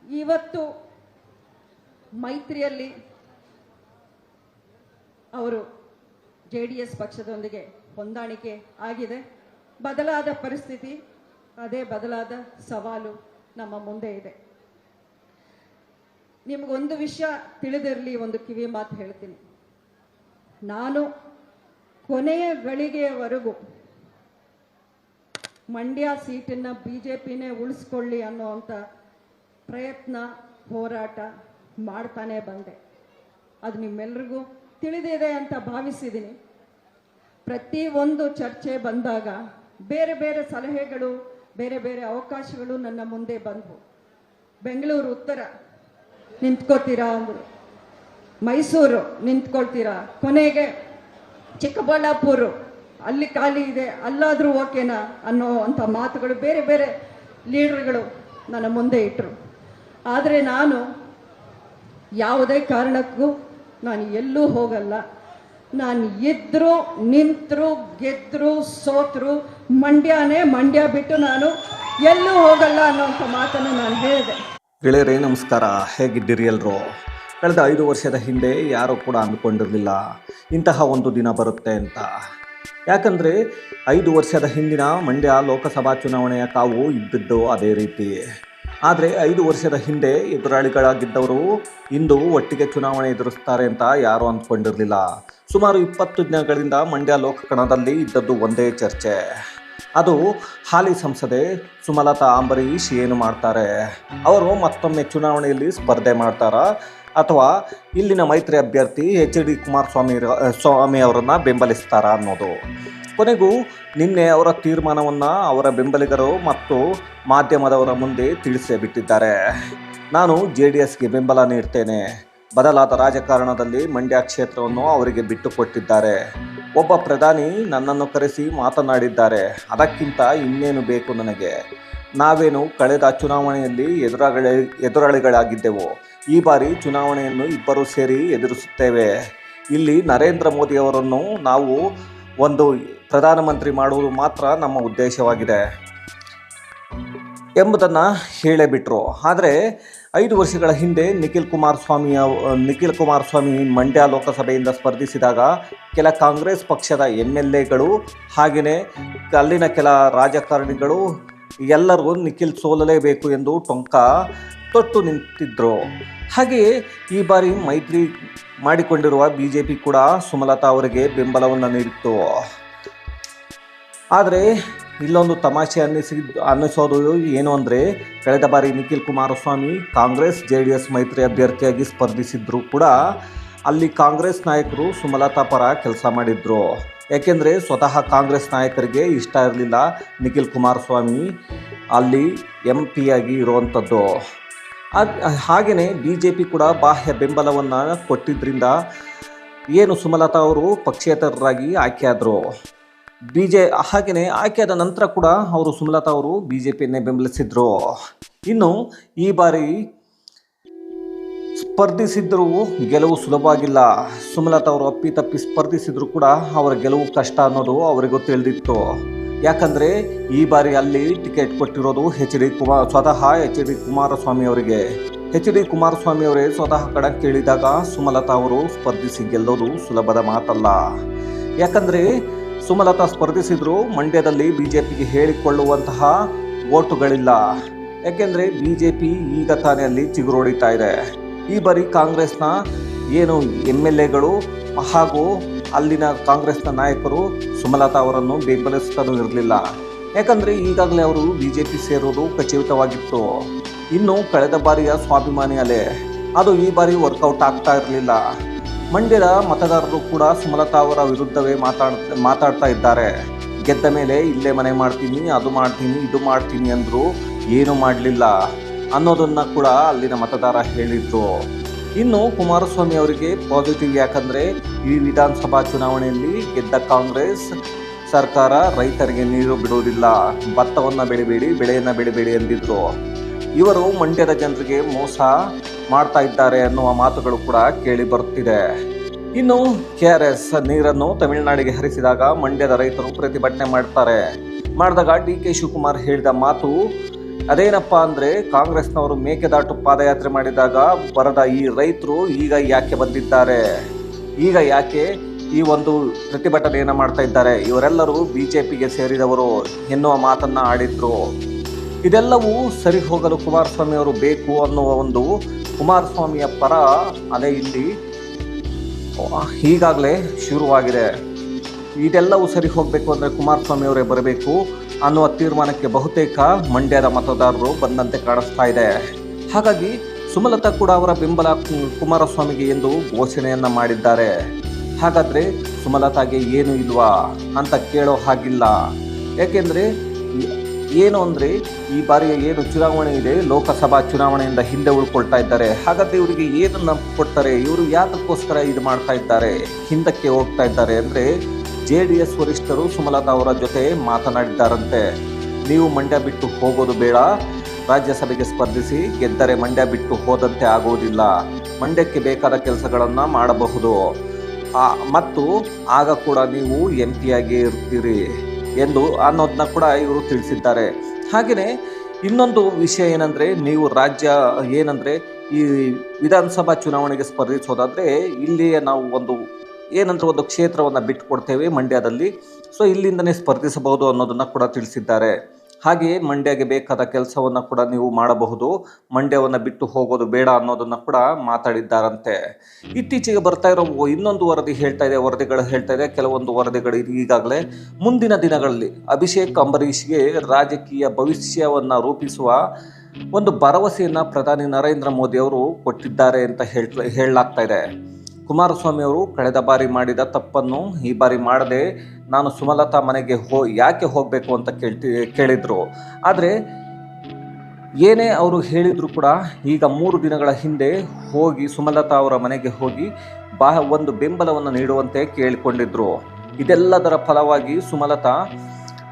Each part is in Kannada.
ಇವತ್ತು ಮೈತ್ರಿಯಲ್ಲಿ ಅವರು JDS ಪಕ್ಷದೊಂದಿಗೆ ಹೊಂದಾಣಿಕೆ ಆಗಿದೆ. ಬದಲಾದ ಪರಿಸ್ಥಿತಿ, ಅದೇ ಬದಲಾದ ಸವಾಲು ನಮ್ಮ ಮುಂದೆ ಇದೆ. ನಿಮಗೊಂದು ವಿಷಯ ತಿಳಿದಿರಲಿ, ಒಂದು ಕಿವಿ ಮಾತು ಹೇಳ್ತೀನಿ. ನಾನು ಕೊನೆಯ ಗಳಿಗೆಯವರೆಗೂ ಮಂಡ್ಯ ಸೀಟನ್ನು BJPನೇ ಉಳಿಸ್ಕೊಳ್ಳಿ ಅನ್ನೋವಂಥ ಪ್ರಯತ್ನ, ಹೋರಾಟ ಮಾಡ್ತಾನೆ ಬಂದೆ. ಅದು ನಿಮ್ಮೆಲ್ರಿಗೂ ತಿಳಿದಿದೆ ಅಂತ ಭಾವಿಸಿದ್ದೀನಿ. ಪ್ರತಿಯೊಂದು ಚರ್ಚೆ ಬಂದಾಗ ಬೇರೆ ಬೇರೆ ಸಲಹೆಗಳು, ಬೇರೆ ಬೇರೆ ಅವಕಾಶಗಳು ನನ್ನ ಮುಂದೆ ಬಂದವು. ಬೆಂಗಳೂರು ಉತ್ತರ ನಿಂತ್ಕೋತೀರಾ ಅಂದರು, ಮೈಸೂರು ನಿಂತ್ಕೊಳ್ತೀರಾ, ಕೊನೆಗೆ ಚಿಕ್ಕಬಳ್ಳಾಪುರ ಅಲ್ಲಿ ಖಾಲಿ ಇದೆ, ಅಲ್ಲಾದರೂ ಓಕೆನಾ ಅನ್ನೋ ಅಂಥ ಮಾತುಗಳು ಬೇರೆ ಬೇರೆ ಲೀಡರ್ಗಳು ನನ್ನ ಮುಂದೆ ಇಟ್ಟರು. ಆದರೆ ನಾನು ಯಾವುದೇ ಕಾರಣಕ್ಕೂ ನಾನು ಎಲ್ಲೂ ಹೋಗಲ್ಲ. ನಾನು ಇದ್ದರೂ ನಿಂತರೂ ಗೆದ್ದರೂ ಸೋತರೂ ಮಂಡ್ಯ ಬಿಟ್ಟು ನಾನು ಎಲ್ಲೂ ಹೋಗಲ್ಲ ಅನ್ನೋಂಥ ಮಾತನ್ನು ನಾನು ಹೇಳಿದೆ. ಗೆಳೆಯರೇ ನಮಸ್ಕಾರ, ಹೇಗಿದ್ದೀರಿ ಎಲ್ಲರೂ? ಕಳೆದ 5 ವರ್ಷದ ಹಿಂದೆ ಯಾರೂ ಕೂಡ ಅಂದ್ಕೊಂಡಿರಲಿಲ್ಲ ಇಂತಹ ಒಂದು ದಿನ ಬರುತ್ತೆ ಅಂತ. ಯಾಕಂದರೆ 5 ವರ್ಷದ ಹಿಂದಿನ ಮಂಡ್ಯ ಲೋಕಸಭಾ ಚುನಾವಣೆಯ ಕಾವು ಇದ್ದಿದ್ದು ಅದೇ ರೀತಿ. ಆದರೆ 5 ವರ್ಷದ ಹಿಂದೆ ಎದುರಾಳಿಗಳಾಗಿದ್ದವರು ಇಂದು ಒಟ್ಟಿಗೆ ಚುನಾವಣೆ ಎದುರಿಸ್ತಾರೆ ಅಂತ ಯಾರೂ ಅಂದ್ಕೊಂಡಿರಲಿಲ್ಲ. ಸುಮಾರು 20 ದಿನಗಳಿಂದ ಮಂಡ್ಯ ಲೋಕಕಣದಲ್ಲಿ ಇದ್ದದ್ದು ಒಂದೇ ಚರ್ಚೆ. ಅದು ಹಾಲಿ ಸಂಸದೆ ಸುಮಲತಾ ಅಂಬರೀಶ್ ಏನು ಮಾಡ್ತಾರೆ, ಅವರು ಮತ್ತೊಮ್ಮೆ ಚುನಾವಣೆಯಲ್ಲಿ ಸ್ಪರ್ಧೆ ಮಾಡ್ತಾರಾ ಅಥವಾ ಇಲ್ಲಿನ ಮೈತ್ರಿ ಅಭ್ಯರ್ಥಿ HD ಕುಮಾರಸ್ವಾಮಿ ಅವರನ್ನು ಬೆಂಬಲಿಸ್ತಾರಾ ಅನ್ನೋದು. ಕೊನೆಗೂ ನಿನ್ನೆ ಅವರ ತೀರ್ಮಾನವನ್ನು ಅವರ ಬೆಂಬಲಿಗರು ಮತ್ತು ಮಾಧ್ಯಮದವರ ಮುಂದೆ ತಿಳಿಸೇ ಬಿಟ್ಟಿದ್ದಾರೆ. ನಾನು JDSಗೆ ಬೆಂಬಲ ನೀಡ್ತೇನೆ. ಬದಲಾದ ರಾಜಕಾರಣದಲ್ಲಿ ಮಂಡ್ಯ ಕ್ಷೇತ್ರವನ್ನು ಅವರಿಗೆ ಬಿಟ್ಟುಕೊಟ್ಟಿದ್ದಾರೆ. ಒಬ್ಬ ಪ್ರಧಾನಿ ನನ್ನನ್ನು ಕರೆಸಿ ಮಾತನಾಡಿದ್ದಾರೆ. ಅದಕ್ಕಿಂತ ಇನ್ನೇನು ಬೇಕು ನನಗೆ? ನಾವೇನು ಕಳೆದ ಚುನಾವಣೆಯಲ್ಲಿ ಎದುರಾಳಿಗಳಾಗಿದ್ದೆವು. ಈ ಬಾರಿ ಚುನಾವಣೆಯನ್ನು ಇಬ್ಬರೂ ಸೇರಿ ಎದುರಿಸುತ್ತೇವೆ. ಇಲ್ಲಿ ನರೇಂದ್ರ ಮೋದಿಯವರನ್ನು ನಾವು ಒಂದು ಪ್ರಧಾನಮಂತ್ರಿ ಮಾಡುವುದು ಮಾತ್ರ ನಮ್ಮ ಉದ್ದೇಶವಾಗಿದೆ ಎಂಬುದನ್ನು ಹೇಳೇ ಬಿಟ್ಟರು. ಆದರೆ 5 ವರ್ಷಗಳ ಹಿಂದೆ ನಿಖಿಲ್ ಕುಮಾರಸ್ವಾಮಿ ಮಂಡ್ಯ ಲೋಕಸಭೆಯಿಂದ ಸ್ಪರ್ಧಿಸಿದಾಗ ಕೆಲ ಕಾಂಗ್ರೆಸ್ ಪಕ್ಷದ MLAಗಳು ಹಾಗೆಯೇ ಅಲ್ಲಿನ ಕೆಲ ರಾಜಕಾರಣಿಗಳು ಎಲ್ಲರಿಗೂ ನಿಖಿಲ್ ಸೋಲಲೇಬೇಕು ಎಂದು ಟೊಂಕ ತೊಟ್ಟು ನಿಂತಿದ್ದರು. ಹಾಗೆಯೇ ಈ ಬಾರಿ ಮೈತ್ರಿ ಮಾಡಿಕೊಂಡಿರುವ BJP ಕೂಡ ಸುಮಲತಾ ಅವರಿಗೆ ಬೆಂಬಲವನ್ನು ನೀಡಿತ್ತು. ಆದರೆ ಇಲ್ಲೊಂದು ತಮಾಷೆ ಅನ್ನಿಸೋದು ಏನು ಅಂದರೆ, ಕಳೆದ ಬಾರಿ ನಿಖಿಲ್ ಕುಮಾರಸ್ವಾಮಿ ಕಾಂಗ್ರೆಸ್ JDS ಮೈತ್ರಿ ಅಭ್ಯರ್ಥಿಯಾಗಿ ಸ್ಪರ್ಧಿಸಿದ್ರು ಕೂಡ ಅಲ್ಲಿ ಕಾಂಗ್ರೆಸ್ ನಾಯಕರು ಸುಮಲತಾ ಪರ ಕೆಲಸ ಮಾಡಿದ್ರು. ಯಾಕೆಂದರೆ ಸ್ವತಃ ಕಾಂಗ್ರೆಸ್ ನಾಯಕರಿಗೆ ಇಷ್ಟ ಇರಲಿಲ್ಲ ನಿಖಿಲ್ ಕುಮಾರಸ್ವಾಮಿ ಅಲ್ಲಿ MP ಆಗಿ ಇರುವಂಥದ್ದು. ಹಾಗೆಯೇ BJP ಕೂಡ ಬಾಹ್ಯ ಬೆಂಬಲವನ್ನು ಕೊಟ್ಟಿದ್ದರಿಂದ ಏನು ಸುಮಲತಾ ಅವರು ಪಕ್ಷೇತರರಾಗಿ ಆಯ್ಕೆಯಾದರು. ಹಾಗೆಯೇ ಆಯ್ಕೆಯಾದ ನಂತರ ಕೂಡ ಅವರು ಸುಮಲತಾ ಅವರು BJPಯನ್ನೇ ಬೆಂಬಲಿಸಿದ್ರು. ಇನ್ನು ಈ ಬಾರಿ ಸ್ಪರ್ಧಿಸಿದ್ದರೂ ಗೆಲುವು ಸುಲಭವಾಗಿಲ್ಲ. ಸುಮಲತಾ ಅವರು ಅಪ್ಪಿತಪ್ಪಿ ಸ್ಪರ್ಧಿಸಿದ್ರು ಕೂಡ ಅವರ ಗೆಲುವು ಕಷ್ಟ ಅನ್ನೋದು ಅವರಿಗೂ ತಿಳಿದಿತ್ತು. ಯಾಕಂದರೆ ಈ ಬಾರಿ ಅಲ್ಲಿ ಟಿಕೆಟ್ ಕೊಟ್ಟಿರೋದು ಸ್ವತಃ HD ಕುಮಾರಸ್ವಾಮಿ ಅವರಿಗೆ. HD ಕುಮಾರಸ್ವಾಮಿ ಅವರೇ ಸ್ವತಃ ಕಣಕ್ಕೆ ಇಳಿದಾಗ ಸುಮಲತಾ ಅವರು ಸ್ಪರ್ಧಿಸಿ ಗೆಲ್ಲೋದು ಸುಲಭದ ಮಾತಲ್ಲ. ಯಾಕಂದರೆ ಸುಮಲತಾ ಸ್ಪರ್ಧಿಸಿದ್ರು ಮಂಡ್ಯದಲ್ಲಿ BJPಗೆ ಹೇಳಿಕೊಳ್ಳುವಂತಹ ವೋಟುಗಳಿಲ್ಲ. ಯಾಕೆಂದರೆ BJP ಈಗ ತಾನೇ ಅಲ್ಲಿ ಚಿಗುರೊಡಿತಾ ಇದೆ. ಈ ಬಾರಿ ಕಾಂಗ್ರೆಸ್ನ ಏನು MLAಗಳು ಹಾಗೂ ಅಲ್ಲಿನ ಕಾಂಗ್ರೆಸ್ನ ನಾಯಕರು ಸುಮಲತಾ ಅವರನ್ನು ಬೆಂಬಲಿಸುತ್ತಲೂ ಇರಲಿಲ್ಲ. ಯಾಕಂದರೆ ಈಗಾಗಲೇ ಅವರು BJP ಸೇರೋದು ಖಚಿತವಾಗಿತ್ತು. ಇನ್ನು ಕಳೆದ ಬಾರಿಯ ಸ್ವಾಭಿಮಾನಿ ಅಲೆ ಅದು ಈ ಬಾರಿ ವರ್ಕೌಟ್ ಆಗ್ತಾ ಇರಲಿಲ್ಲ. ಮಂಡ್ಯದ ಮತದಾರರು ಕೂಡ ಸುಮಲತಾ ಅವರ ವಿರುದ್ಧವೇ ಮಾತಾಡ್ತಾ ಇದ್ದಾರೆ. ಗೆದ್ದ ಮೇಲೆ ಇಲ್ಲೇ ಮನೆ ಮಾಡ್ತೀನಿ, ಅದು ಮಾಡ್ತೀನಿ, ಇದು ಮಾಡ್ತೀನಿ ಅಂದರು, ಏನೂ ಮಾಡಲಿಲ್ಲ ಅನ್ನೋದನ್ನು ಕೂಡ ಅಲ್ಲಿನ ಮತದಾರ ಹೇಳಿದ್ರು. ಇನ್ನು ಕುಮಾರಸ್ವಾಮಿ ಅವರಿಗೆ ಪಾಸಿಟಿವ್. ಯಾಕಂದರೆ ಈ ವಿಧಾನಸಭಾ ಚುನಾವಣೆಯಲ್ಲಿ ಗೆದ್ದ ಕಾಂಗ್ರೆಸ್ ಸರ್ಕಾರ ರೈತರಿಗೆ ನೀರು ಬಿಡುವುದಿಲ್ಲ, ಭತ್ತವನ್ನು ಬೆಳೆಯನ್ನು ಬೆಳಿಬೇಡಿ ಎಂದಿದ್ರು. ಇವರು ಮಂಡ್ಯದ ಜನರಿಗೆ ಮೋಸ ಮಾಡ್ತಾ ಇದ್ದಾರೆ ಅನ್ನುವ ಮಾತುಗಳು ಕೂಡ ಕೇಳಿ ಬರುತ್ತಿದೆ. ಇನ್ನು KRS ನೀರನ್ನು ತಮಿಳುನಾಡಿಗೆ ಹರಿಸಿದಾಗ ಮಂಡ್ಯದ ರೈತರು ಪ್ರತಿಭಟನೆ ಮಾಡಿದಾಗ DK ಶಿವಕುಮಾರ್ ಹೇಳಿದ ಮಾತು ಅದೇನಪ್ಪ ಅಂದರೆ ಕಾಂಗ್ರೆಸ್ನವರು ಮೇಕೆದಾಟು ಪಾದಯಾತ್ರೆ ಮಾಡಿದಾಗ ಬರದ ಈ ರೈತರು ಈಗ ಯಾಕೆ ಬಂದಿದ್ದಾರೆ, ಈಗ ಯಾಕೆ ಈ ಒಂದು ಪ್ರತಿಭಟನೆಯನ್ನು ಮಾಡ್ತಾ ಇದ್ದಾರೆ, ಇವರೆಲ್ಲರೂ BJPಗೆ ಸೇರಿದವರು ಎನ್ನುವ ಮಾತನ್ನು ಆಡಿದ್ರು. ಇದೆಲ್ಲವೂ ಸರಿ ಹೋಗಲು ಕುಮಾರಸ್ವಾಮಿ ಅವರು ಬೇಕು ಅನ್ನುವ ಒಂದು ಕುಮಾರಸ್ವಾಮಿಯ ಪರ ಅಲೆ ಇಲ್ಲಿ ಈಗಾಗಲೇ ಶುರುವಾಗಿದೆ. ಇದೆಲ್ಲವೂ ಸರಿ ಹೋಗಬೇಕು ಅಂದರೆ ಕುಮಾರಸ್ವಾಮಿ ಅವರೇ ಬರಬೇಕು ಅನ್ನುವ ತೀರ್ಮಾನಕ್ಕೆ ಬಹುತೇಕ ಮಂಡ್ಯದ ಮತದಾರರು ಬಂದಂತೆ ಕಾಣಿಸ್ತಾ ಇದೆ. ಹಾಗಾಗಿ ಸುಮಲತಾ ಕೂಡ ಅವರ ಬೆಂಬಲ ಕುಮಾರಸ್ವಾಮಿಗೆ ಎಂದು ಘೋಷಣೆಯನ್ನು ಮಾಡಿದ್ದಾರೆ. ಹಾಗಾದರೆ ಸುಮಲತಾಗೆ ಏನು ಇಲ್ವಾ ಅಂತ ಕೇಳೋ ಹಾಗಿಲ್ಲ. ಯಾಕೆಂದರೆ ಏನು ಅಂದರೆ ಈ ಬಾರಿಯ ಏನು ಚುನಾವಣೆ ಇದೆ, ಲೋಕಸಭಾ ಚುನಾವಣೆಯಿಂದ ಹಿಂದೆ ಉಳ್ಕೊಳ್ತಾ ಇದ್ದಾರೆ. ಹಾಗಾದರೆ ಇವರಿಗೆ ಏನನ್ನು ಕೊಡ್ತಾರೆ, ಇವರು ಯಾತಕ್ಕೋಸ್ಕರ ಇದು ಮಾಡ್ತಾ ಇದ್ದಾರೆ, ಹಿಂದಕ್ಕೆ ಹೋಗ್ತಾ ಇದ್ದಾರೆ ಅಂದರೆ JDS ವರಿಷ್ಠರು ಸುಮಲತಾ ಅವರ ಜೊತೆ ಮಾತನಾಡಿದ್ದಾರಂತೆ. ನೀವು ಮಂಡ್ಯ ಬಿಟ್ಟು ಹೋಗೋದು ಬೇಡ, ರಾಜ್ಯಸಭೆಗೆ ಸ್ಪರ್ಧಿಸಿ, ಗೆದ್ದರೆ ಮಂಡ್ಯ ಬಿಟ್ಟು ಹೋದಂತೆ ಆಗುವುದಿಲ್ಲ, ಮಂಡ್ಯಕ್ಕೆ ಬೇಕಾದ ಕೆಲಸಗಳನ್ನು ಮಾಡಬಹುದು ಮತ್ತು ಆಗ ಕೂಡ ನೀವು MP ಆಗಿ ಇರ್ತೀರಿ ಎಂದು ಅನ್ನೋದನ್ನ ಕೂಡ ಇವರು ತಿಳಿಸಿದ್ದಾರೆ. ಹಾಗೆಯೇ ಇನ್ನೊಂದು ವಿಷಯ ಏನಂದರೆ, ನೀವು ರಾಜ್ಯ ಏನಂದರೆ ಈ ವಿಧಾನಸಭಾ ಚುನಾವಣೆಗೆ ಸ್ಪರ್ಧಿಸೋದಾದರೆ ಇಲ್ಲಿಯೇ ನಾವು ಒಂದು ಕ್ಷೇತ್ರವನ್ನು ಬಿಟ್ಟು ಕೊಡ್ತೇವೆ ಮಂಡ್ಯದಲ್ಲಿ, ಸೊ ಇಲ್ಲಿಂದನೇ ಸ್ಪರ್ಧಿಸಬಹುದು ಅನ್ನೋದನ್ನು ಕೂಡ ತಿಳಿಸಿದ್ದಾರೆ. ಹಾಗೆಯೇ ಮಂಡ್ಯಗೆ ಬೇಕಾದ ಕೆಲಸವನ್ನು ಕೂಡ ನೀವು ಮಾಡಬಹುದು, ಮಂಡ್ಯವನ್ನು ಬಿಟ್ಟು ಹೋಗೋದು ಬೇಡ ಅನ್ನೋದನ್ನು ಕೂಡ ಮಾತಾಡಿದ್ದಾರಂತೆ. ಇತ್ತೀಚೆಗೆ ಬರ್ತಾ ಇರೋ ಇನ್ನೊಂದು ವರದಿಗಳು ಹೇಳ್ತಾ ಇದೆ, ಕೆಲವೊಂದು ವರದಿಗಳು ಈಗಾಗಲೇ ಮುಂದಿನ ದಿನಗಳಲ್ಲಿ ಅಭಿಷೇಕ್ ಅಂಬರೀಷ್ಗೆ ರಾಜಕೀಯ ಭವಿಷ್ಯವನ್ನು ರೂಪಿಸುವ ಒಂದು ಭರವಸೆಯನ್ನು ಪ್ರಧಾನಿ ನರೇಂದ್ರ ಮೋದಿ ಅವರು ಕೊಟ್ಟಿದ್ದಾರೆ ಅಂತ ಹೇಳಲಾಗ್ತಾ ಇದೆ. ಕುಮಾರಸ್ವಾಮಿ ಅವರು ಕಳೆದ ಬಾರಿ ಮಾಡಿದ ತಪ್ಪನ್ನು ಈ ಬಾರಿ ಮಾಡದೆ ನಾನು ಸುಮಲತಾ ಮನೆಗೆ ಯಾಕೆ ಹೋಗಬೇಕು ಅಂತ ಕೇಳಿದ್ರು. ಆದರೆ ಏನೇ ಅವರು ಹೇಳಿದ್ರು ಕೂಡ ಈಗ 3 ದಿನಗಳ ಹಿಂದೆ ಹೋಗಿ ಸುಮಲತಾ ಅವರ ಮನೆಗೆ ಹೋಗಿ ಒಂದು ಬೆಂಬಲವನ್ನು ನೀಡುವಂತೆ ಕೇಳಿಕೊಂಡಿದ್ರು. ಇದೆಲ್ಲದರ ಫಲವಾಗಿ ಸುಮಲತಾ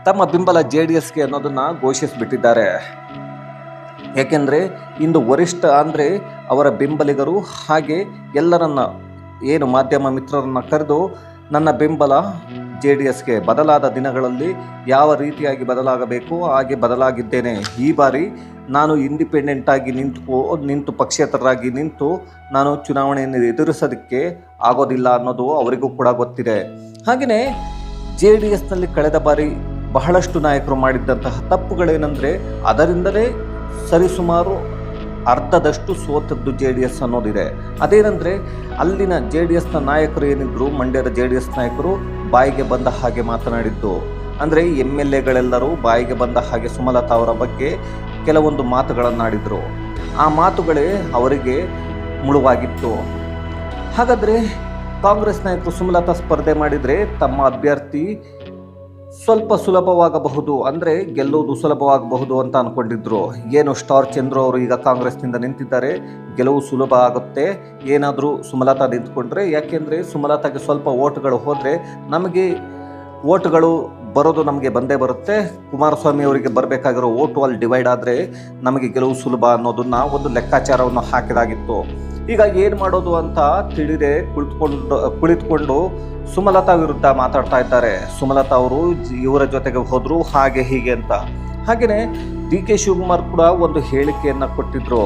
ತಮ್ಮ ಬೆಂಬಲ JDSಗೆ ಅನ್ನೋದನ್ನು ಘೋಷಿಸಿಬಿಟ್ಟಿದ್ದಾರೆ. ಯಾಕೆಂದರೆ ಇಂದು ವರಿಷ್ಠ ಅಂದರೆ ಅವರ ಬೆಂಬಲಿಗರು ಹಾಗೆ ಎಲ್ಲರನ್ನ ಏನು ಮಾಧ್ಯಮ ಮಿತ್ರರನ್ನು ಕರೆದು ನನ್ನ ಬೆಂಬಲ JDSಗೆ ಬದಲಾದ ದಿನಗಳಲ್ಲಿ ಯಾವ ರೀತಿಯಾಗಿ ಬದಲಾಗಬೇಕು ಹಾಗೆ ಬದಲಾಗಿದ್ದೇನೆ, ಈ ಬಾರಿ ನಾನು ಇಂಡಿಪೆಂಡೆಂಟ್ ಆಗಿ ನಿಂತು ಪಕ್ಷೇತರರಾಗಿ ನಿಂತು ನಾನು ಚುನಾವಣೆಯನ್ನು ಎದುರಿಸೋದಕ್ಕೆ ಆಗೋದಿಲ್ಲ ಅನ್ನೋದು ಅವರಿಗೂ ಕೂಡ ಗೊತ್ತಿದೆ. ಹಾಗೆಯೇ JDSನಲ್ಲಿ ಕಳೆದ ಬಾರಿ ಬಹಳಷ್ಟು ನಾಯಕರು ಮಾಡಿದ್ದಂತಹ ತಪ್ಪುಗಳೇನೆಂದರೆ ಅದರಿಂದಲೇ ಸರಿಸುಮಾರು ಅರ್ಧದಷ್ಟು ಸೋತದ್ದು JDS ಅನ್ನೋದಿದೆ. ಅದೇನೆಂದರೆ ಅಲ್ಲಿನ JDSನ ನಾಯಕರು ಏನಿದ್ರು, ಮಂಡ್ಯದ JDS ನಾಯಕರು ಬಾಯಿಗೆ ಬಂದ ಹಾಗೆ ಮಾತನಾಡಿದ್ದು. ಅಂದರೆ MLAಗಳೆಲ್ಲರೂ ಬಾಯಿಗೆ ಬಂದ ಹಾಗೆ ಸುಮಲತಾ ಅವರ ಬಗ್ಗೆ ಕೆಲವೊಂದು ಮಾತುಗಳನ್ನಾಡಿದರು. ಆ ಮಾತುಗಳೇ ಅವರಿಗೆ ಮುಳುವಾಗಿತ್ತು. ಹಾಗಾದರೆ ಕಾಂಗ್ರೆಸ್ ನಾಯಕರು ಸುಮಲತಾ ಸ್ಪರ್ಧೆ ಮಾಡಿದರೆ ತಮ್ಮ ಅಭ್ಯರ್ಥಿ ಸ್ವಲ್ಪ ಸುಲಭವಾಗಬಹುದು, ಅಂದರೆ ಗೆಲ್ಲುವುದು ಸುಲಭವಾಗಬಹುದು ಅಂತ ಅಂದ್ಕೊಂಡಿದ್ರು. ಏನು ಸ್ಟಾರ್ ಚಂದ್ರು ಅವರು ಈಗ ಕಾಂಗ್ರೆಸ್ನಿಂದ ನಿಂತಿದ್ದಾರೆ, ಗೆಲುವು ಸುಲಭ ಆಗುತ್ತೆ ಏನಾದರೂ ಸುಮಲತಾ ನಿಂತ್ಕೊಂಡ್ರೆ. ಯಾಕೆಂದರೆ ಸುಮಲತಾಗೆ ಸ್ವಲ್ಪ ಓಟ್ಗಳು ಹೋದರೆ ನಮಗೆ ಓಟ್ಗಳು ಬರೋದು ನಮಗೆ ಬಂದೇ ಬರುತ್ತೆ, ಕುಮಾರಸ್ವಾಮಿ ಅವರಿಗೆ ಬರಬೇಕಾಗಿರೋ ಓಟು ಅಲ್ಲಿ ಡಿವೈಡ್ ಆದರೆ ನಮಗೆ ಗೆಲುವು ಸುಲಭ ಅನ್ನೋದನ್ನು ಒಂದು ಲೆಕ್ಕಾಚಾರವನ್ನು ಹಾಕಿದಾಗಿತ್ತು. ಈಗ ಏನು ಮಾಡೋದು ಅಂತ ತಿಳಿದೇ ಕುಳಿತುಕೊಂಡು ಸುಮಲತಾ ವಿರುದ್ಧ ಮಾತಾಡ್ತಾ ಇದ್ದಾರೆ. ಸುಮಲತಾ ಅವರು ಇವರ ಜೊತೆಗೆ ಹೋದರು ಹಾಗೆ ಹೀಗೆ ಅಂತ. ಹಾಗೆಯೇ DK ಶಿವಕುಮಾರ್ ಕೂಡ ಒಂದು ಹೇಳಿಕೆಯನ್ನು ಕೊಟ್ಟಿದ್ರು,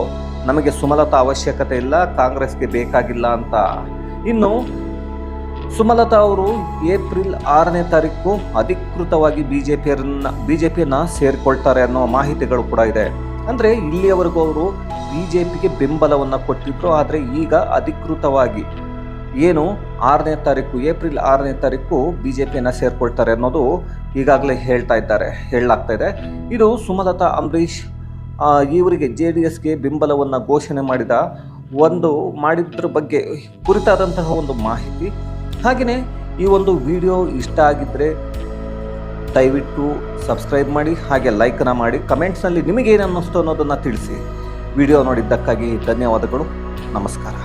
ನಮಗೆ ಸುಮಲತಾ ಅವಶ್ಯಕತೆ ಇಲ್ಲ, ಕಾಂಗ್ರೆಸ್ಗೆ ಬೇಕಾಗಿಲ್ಲ ಅಂತ. ಇನ್ನು ಸುಮಲತಾ ಅವರು ಏಪ್ರಿಲ್ 6ನೇ ತಾರೀಕು ಅಧಿಕೃತವಾಗಿ ಬಿಜೆಪಿಯನ್ನು ಸೇರಿಕೊಳ್ತಾರೆ ಅನ್ನೋ ಮಾಹಿತಿಗಳು ಕೂಡ ಇದೆ. ಅಂದರೆ ಇಲ್ಲಿಯವರೆಗೂ ಅವರು BJPಗೆ ಬೆಂಬಲವನ್ನು ಕೊಟ್ಟಿದ್ರು, ಆದರೆ ಈಗ ಅಧಿಕೃತವಾಗಿ ಏನು ಏಪ್ರಿಲ್ 6ನೇ ತಾರೀಕು BJಪಿಯನ್ನು ಸೇರ್ಕೊಳ್ತಾರೆ ಅನ್ನೋದು ಈಗಾಗಲೇ ಹೇಳಲಾಗ್ತಾ ಇದೆ. ಇದು ಸುಮಲತಾ ಅಂಬರೀಷ್ ಇವರಿಗೆ JDSಗೆ ಬೆಂಬಲವನ್ನು ಘೋಷಣೆ ಮಾಡಿದ್ರ ಬಗ್ಗೆ ಕುರಿತಾದಂತಹ ಒಂದು ಮಾಹಿತಿ. ಹಾಗೆಯೇ ಈ ಒಂದು ವಿಡಿಯೋ ಇಷ್ಟ ಆಗಿದ್ದರೆ ದಯವಿಟ್ಟು ಸಬ್ಸ್ಕ್ರೈಬ್ ಮಾಡಿ, ಹಾಗೆ ಲೈಕನ್ನು ಮಾಡಿ, ಕಮೆಂಟ್ಸ್ನಲ್ಲಿ ನಿಮಗೇನು ಅನ್ನಿಸ್ತು ಅನ್ನೋದನ್ನು ತಿಳಿಸಿ. ವಿಡಿಯೋ ನೋಡಿದ್ದಕ್ಕಾಗಿ ಧನ್ಯವಾದಗಳು. ನಮಸ್ಕಾರ.